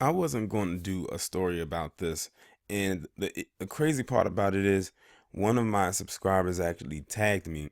I wasn't going to do a story about this, and the crazy part about it is one of my subscribers actually tagged me,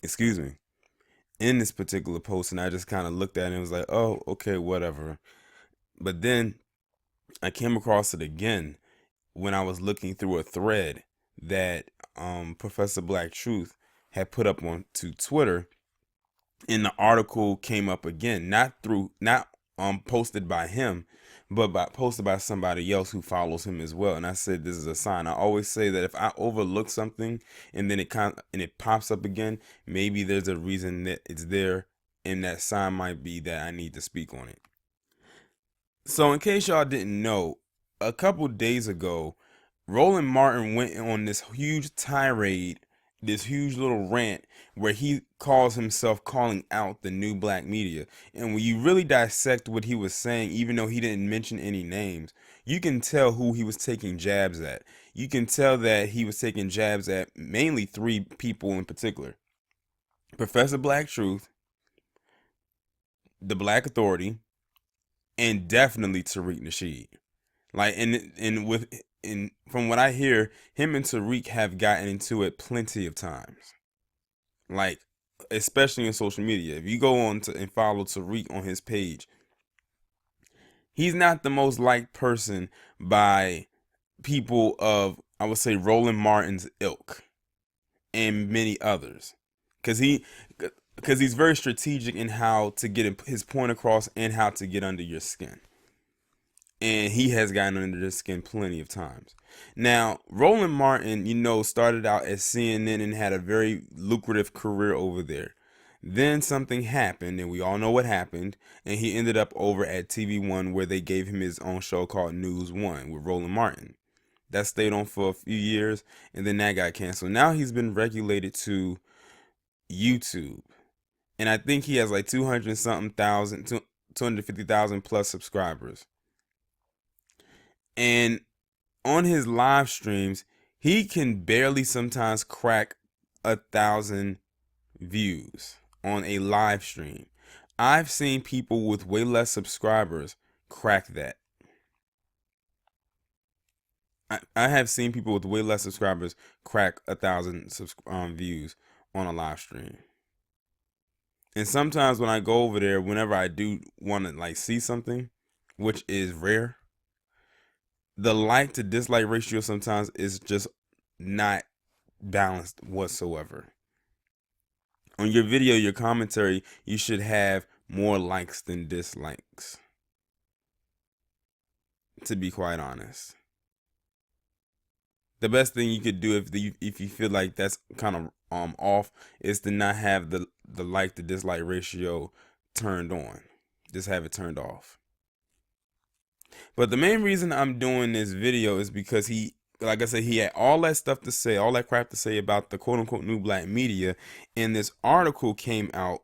excuse me, in this particular post, and I just kind of looked at it and was like, "Oh, okay, whatever." But then I came across it again when I was looking through a thread that Professor Black Truth had put up on to Twitter, and the article came up again, not posted by him, but posted by somebody else who follows him as well. And I said this is a sign. I always say that if I overlook something and then it pops up again, maybe there's a reason that it's there, and that sign might be that I need to speak on it. So in case y'all didn't know, a couple days ago, Roland Martin went on this huge tirade, this huge little rant where he calls himself calling out the new black media. And when you really dissect what he was saying, even though he didn't mention any names, you can tell who he was taking jabs at. You can tell that he was taking jabs at mainly three people in particular: Professor Black Truth, the Black Authority, and definitely Tariq Nasheed. Like and from what I hear, him and Tariq have gotten into it plenty of times. Like, especially in social media. If you go on to and follow Tariq on his page, he's not the most liked person by people of, I would say, Roland Martin's ilk and many others. Cause he because he's very strategic in how to get his point across and how to get under your skin. And he has gotten under their skin plenty of times. Now, Roland Martin, started out at CNN and had a very lucrative career over there. Then something happened, and we all know what happened, and he ended up over at TV1, where they gave him his own show called News One with Roland Martin. That stayed on for a few years, and then that got canceled. Now he's been regulated to YouTube, and I think he has like 200 something thousand, 250,000 plus subscribers. And on his live streams, he can barely sometimes crack 1,000 views on a live stream. I've seen people with way less subscribers crack that. I have seen people with way less subscribers crack 1,000 views on a live stream. And sometimes when I go over there, whenever I do want to like see something, which is rare, the like to dislike ratio sometimes is just not balanced whatsoever. On your video, your commentary, you should have more likes than dislikes, to be quite honest. The best thing you could do if you feel like that's kind of off is to not have the like to dislike ratio turned on. Just have it turned off. But the main reason I'm doing this video is because like I said, he had all that stuff to say, all that crap to say about the quote unquote new black media. And this article came out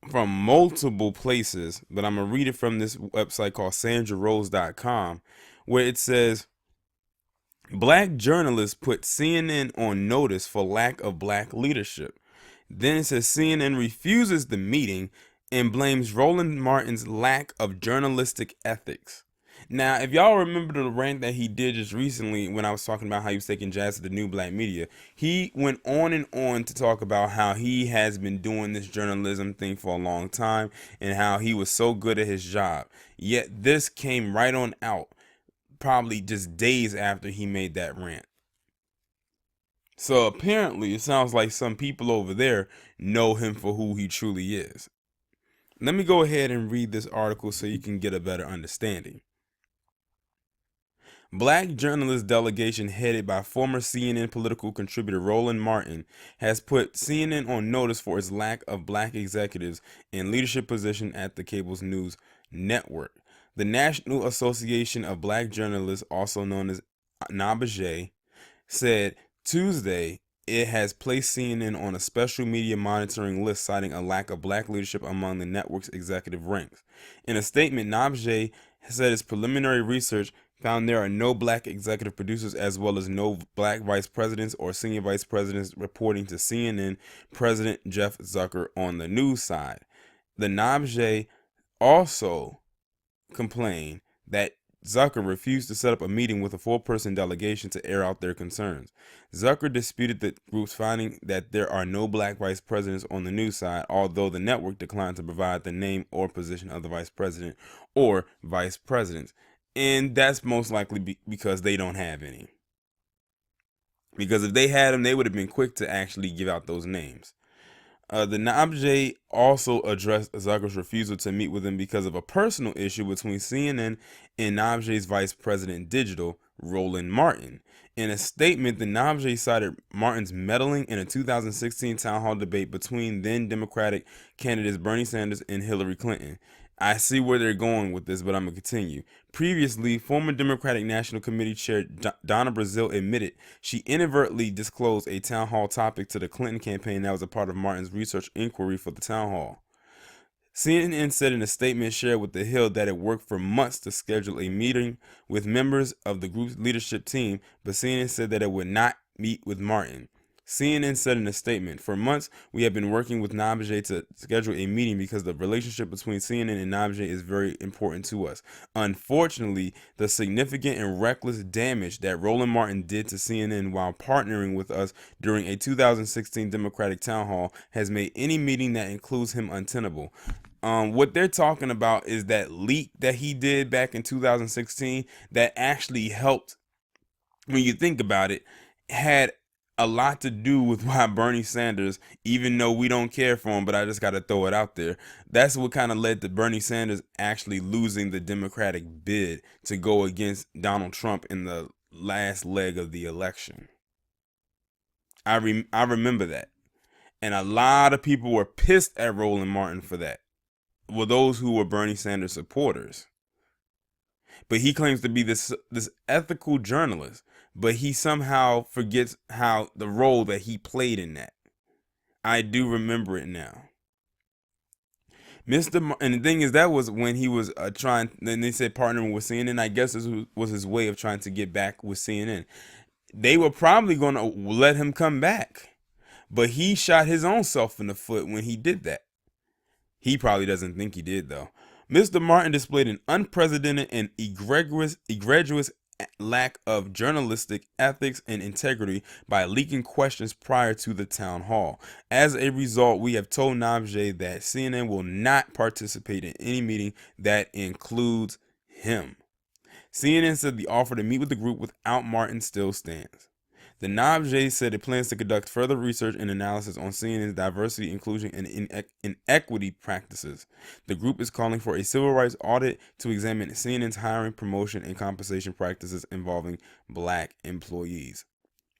from multiple places, but I'm going to read it from this website called sandrarose.com, where it says, Black journalists put CNN on notice for lack of black leadership. Then it says CNN refuses the meeting and blames Roland Martin's lack of journalistic ethics. Now, if y'all remember the rant that he did just recently when I was talking about how he was taking jazz to the new black media, he went on and on to talk about how he has been doing this journalism thing for a long time and how he was so good at his job. Yet this came right on out, probably just days after he made that rant. So apparently it sounds like some people over there know him for who he truly is. Let me go ahead and read this article so you can get a better understanding. Black journalist delegation headed by former CNN political contributor Roland Martin has put CNN on notice for its lack of black executives in leadership position at the cable's news network. The National Association of Black Journalists, also known as NABJ, said Tuesday it has placed CNN on a special media monitoring list, citing a lack of black leadership among the network's executive ranks. In a statement, NABJ said its preliminary research found there are no black executive producers, as well as no black vice presidents or senior vice presidents reporting to CNN President Jeff Zucker on the news side. The NABJ also complained that Zucker refused to set up a meeting with a four-person delegation to air out their concerns. Zucker disputed the group's finding that there are no black vice presidents on the news side, although the network declined to provide the name or position of the vice president or vice presidents. And that's most likely because they don't have any. Because if they had them, they would have been quick to actually give out those names. The NABJ also addressed Zucker's refusal to meet with him because of a personal issue between CNN and NABJ's vice president digital, Roland Martin. In a statement, the NABJ cited Martin's meddling in a 2016 town hall debate between then Democratic candidates Bernie Sanders and Hillary Clinton. I see where they're going with this, but I'm going to continue. Previously, former Democratic National Committee Chair Donna Brazile admitted she inadvertently disclosed a town hall topic to the Clinton campaign that was a part of Martin's research inquiry for the town hall. CNN said in a statement shared with The Hill that it worked for months to schedule a meeting with members of the group's leadership team, but CNN said that it would not meet with Martin. CNN said in a statement, "For months, we have been working with NABJ to schedule a meeting because the relationship between CNN and NABJ is very important to us. Unfortunately, the significant and reckless damage that Roland Martin did to CNN while partnering with us during a 2016 Democratic town hall has made any meeting that includes him untenable." What they're talking about is that leak that he did back in 2016 that actually helped, when you think about it, had a lot to do with why Bernie Sanders, even though we don't care for him, but I just got to throw it out there, that's what kind of led to Bernie Sanders actually losing the Democratic bid to go against Donald Trump in the last leg of the election. I remember that. And a lot of people were pissed at Roland Martin for that. Well, those who were Bernie Sanders supporters. But he claims to be this ethical journalist, but he somehow forgets how the role that he played in that. I do remember it now. And the thing is, that was when he was trying. Then they said partnering with CNN. I guess this was his way of trying to get back with CNN. They were probably going to let him come back, but he shot his own self in the foot when he did that. He probably doesn't think he did, though. Mr. Martin displayed an unprecedented and egregious lack of journalistic ethics and integrity by leaking questions prior to the town hall. As a result, we have told NABJ that CNN will not participate in any meeting that includes him. CNN said the offer to meet with the group without Martin still stands. The NABJ said it plans to conduct further research and analysis on CNN's diversity, inclusion, and inequity practices. The group is calling for a civil rights audit to examine CNN's hiring, promotion, and compensation practices involving black employees.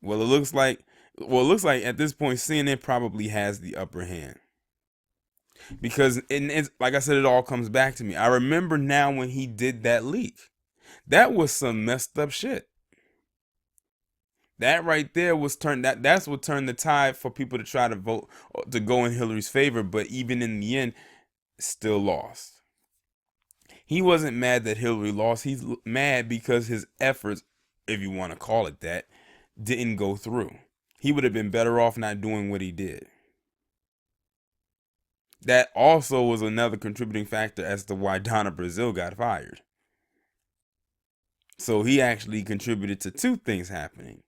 Well, it looks like at this point CNN probably has the upper hand. Because it's like I said, it all comes back to me. I remember now when he did that leak. That was some messed up shit. That right there that's what turned the tide for people to try to vote to go in Hillary's favor, but even in the end, still lost. He wasn't mad that Hillary lost. He's mad because his efforts, if you want to call it that, didn't go through. He would have been better off not doing what he did. That also was another contributing factor as to why Donna Brazile got fired. So he actually contributed to two things happening.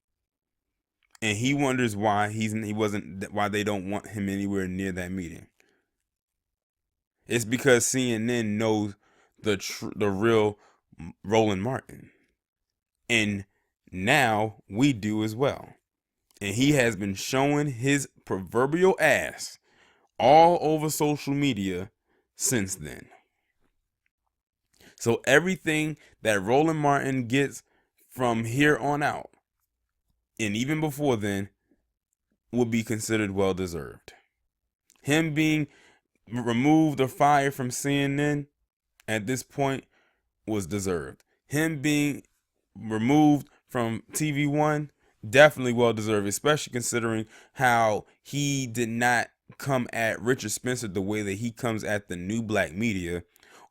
And he wonders why why they don't want him anywhere near that meeting. It's because CNN knows the real Roland Martin, and now we do as well. And he has been showing his proverbial ass all over social media since then. So everything that Roland Martin gets from here on out, and even before then, would be considered well-deserved. Him being removed or fired from CNN at this point was deserved. Him being removed from TV One, definitely well-deserved, especially considering how he did not come at Richard Spencer the way that he comes at the new black media,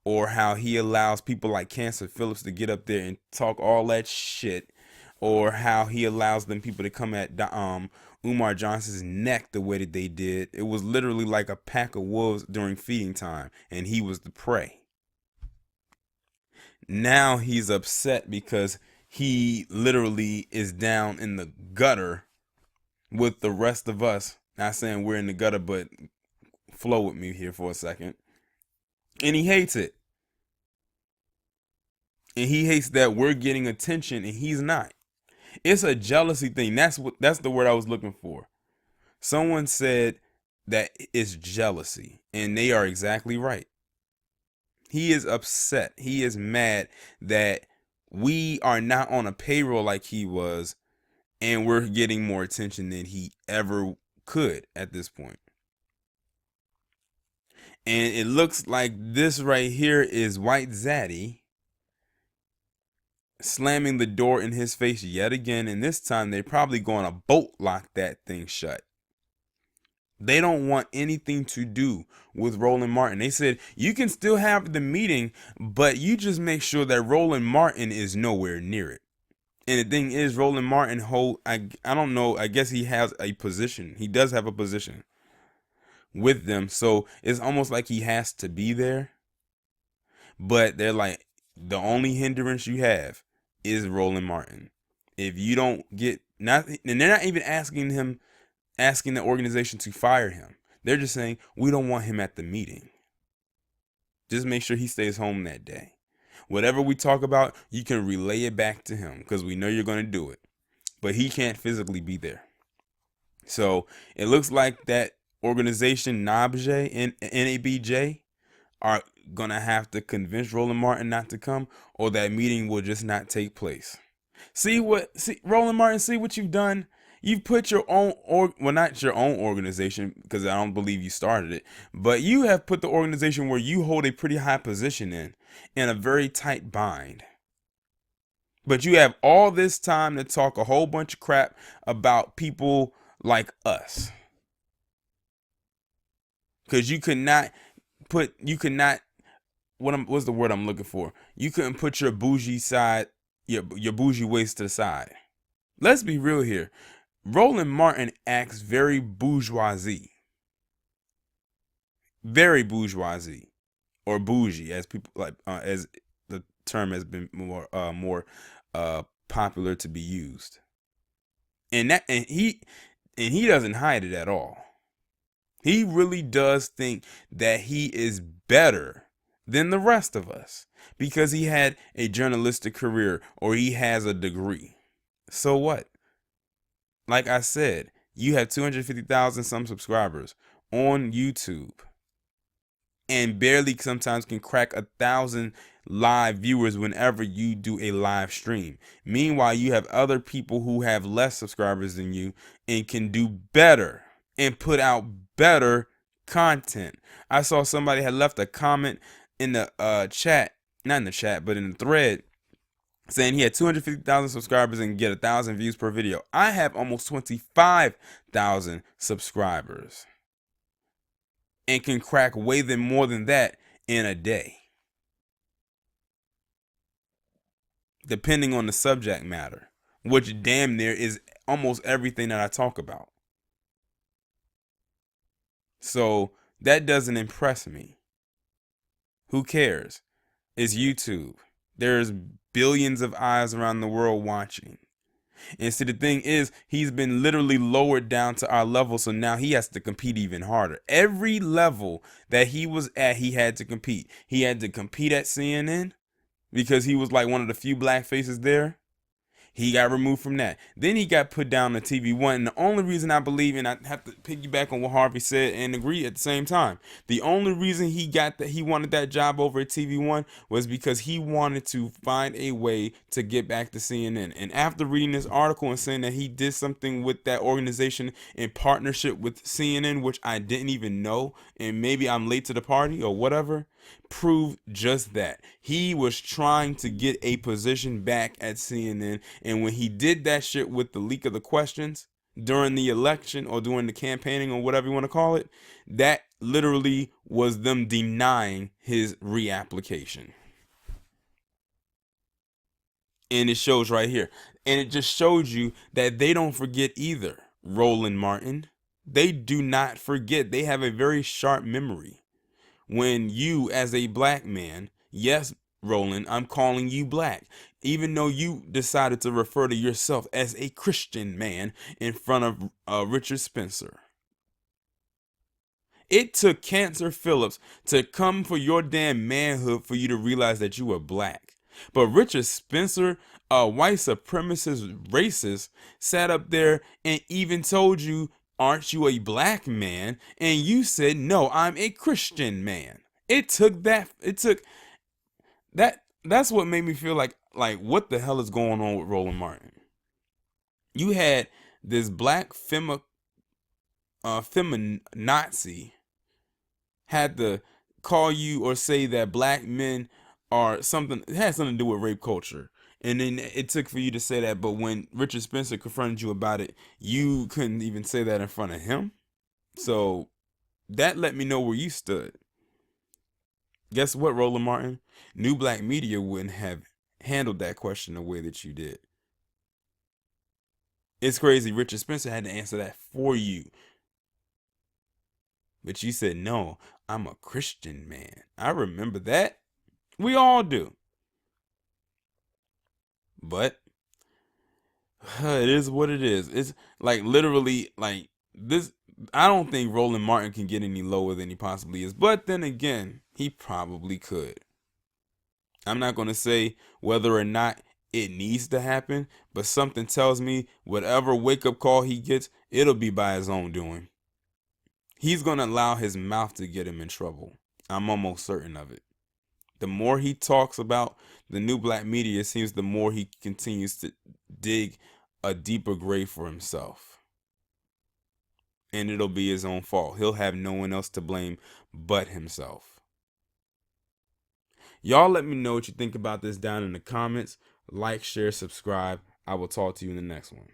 or how he allows people like Cancer Phillips to get up there and talk all that shit, or how he allows them people to come at Umar Johnson's neck the way that they did. It was literally like a pack of wolves during feeding time, and he was the prey. Now he's upset because he literally is down in the gutter with the rest of us. Not saying we're in the gutter, but flow with me here for a second. And he hates it. And he hates that we're getting attention and he's not. It's a jealousy thing. That's the word I was looking for. Someone said that it's jealousy, and they are exactly right. He is upset. He is mad that we are not on a payroll like he was, and we're getting more attention than he ever could at this point. And it looks like this right here is White Zaddy slamming the door in his face yet again, and this time they're probably going to bolt lock that thing shut. They don't want anything to do with Roland Martin. They said you can still have the meeting, but you just make sure that Roland Martin is nowhere near it. And the thing is, Roland Martin I don't know, I guess he has a position. He does have a position with them, so it's almost like he has to be there. But they're like, the only hindrance you have is Roland Martin. If you don't get and they're not even asking the organization to fire him. They're just saying, we don't want him at the meeting. Just make sure he stays home that day. Whatever we talk about, you can relay it back to him because we know you're going to do it. But he can't physically be there. So it looks like that organization, NABJ and NABJ, are going to have to convince Roland Martin not to come, or that meeting will just not take place. See, Roland Martin, see what you've done? You've put your own, well, not your own organization, because I don't believe you started it, but you have put the organization where you hold a pretty high position in a very tight bind. But you have all this time to talk a whole bunch of crap about people like us. Because you could not, what's the word I'm looking for? You couldn't put your bougie side, your bougie ways to the side. Let's be real here. Roland Martin acts very bourgeoisie. Very bourgeoisie, or bougie, as people like, as the term has been more popular to be used. And he doesn't hide it at all. He really does think that he is better than the rest of us because he had a journalistic career or he has a degree. So what? Like I said, you have 250,000 some subscribers on YouTube and barely sometimes can crack 1,000 live viewers whenever you do a live stream. Meanwhile, you have other people who have less subscribers than you and can do better and put out better content. I saw somebody had left a comment in the chat, not in the chat, but in the thread, saying he had 250,000 subscribers and get 1,000 views per video. I have almost 25,000 subscribers and can crack way more than that in a day, depending on the subject matter, which damn near is almost everything that I talk about. So that doesn't impress me. Who cares? It's YouTube. There's billions of eyes around the world watching. And see, the thing is, he's been literally lowered down to our level, so now he has to compete even harder. Every level that he was at, he had to compete. He had to compete at CNN because he was like one of the few black faces there. He got removed from that. Then he got put down to TV1. And the only reason I believe, and I have to piggyback on what Harvey said and agree at the same time, the only reason he wanted that job over at TV1 was because he wanted to find a way to get back to CNN. And after reading this article and saying that he did something with that organization in partnership with CNN, which I didn't even know, and maybe I'm late to the party or whatever, proved just that. He was trying to get a position back at CNN, and when he did that shit with the leak of the questions during the election or during the campaigning or whatever you want to call it, that literally was them denying his reapplication. And it shows right here. And it just shows you that they don't forget either. Roland Martin, they do not forget. They have a very sharp memory. When you, as a black man, yes, Roland, I'm calling you black, even though you decided to refer to yourself as a Christian man in front of Richard Spencer. It took Cancer Phillips to come for your damn manhood for you to realize that you were black. But Richard Spencer, a white supremacist racist, sat up there and even told you, aren't you a black man? And you said, no, I'm a Christian man. That's what made me feel like what the hell is going on with Roland Martin? You had this black feminazi had to call you or say that black men are something, it had something to do with rape culture. And then it took for you to say that, but when Richard Spencer confronted you about it, you couldn't even say that in front of him. So that let me know where you stood. Guess what, Roland Martin? New Black Media wouldn't have handled that question the way that you did. It's crazy. Richard Spencer had to answer that for you. But you said, no, I'm a Christian man. I remember that. We all do. But it is what it is. It's like literally like this. I don't think Roland Martin can get any lower than he possibly is. But then again, he probably could. I'm not going to say whether or not it needs to happen, but something tells me whatever wake up call he gets, it'll be by his own doing. He's going to allow his mouth to get him in trouble. I'm almost certain of it. The more he talks about the new black media, it seems the more he continues to dig a deeper grave for himself. And it'll be his own fault. He'll have no one else to blame but himself. Y'all let me know what you think about this down in the comments. Like, share, subscribe. I will talk to you in the next one.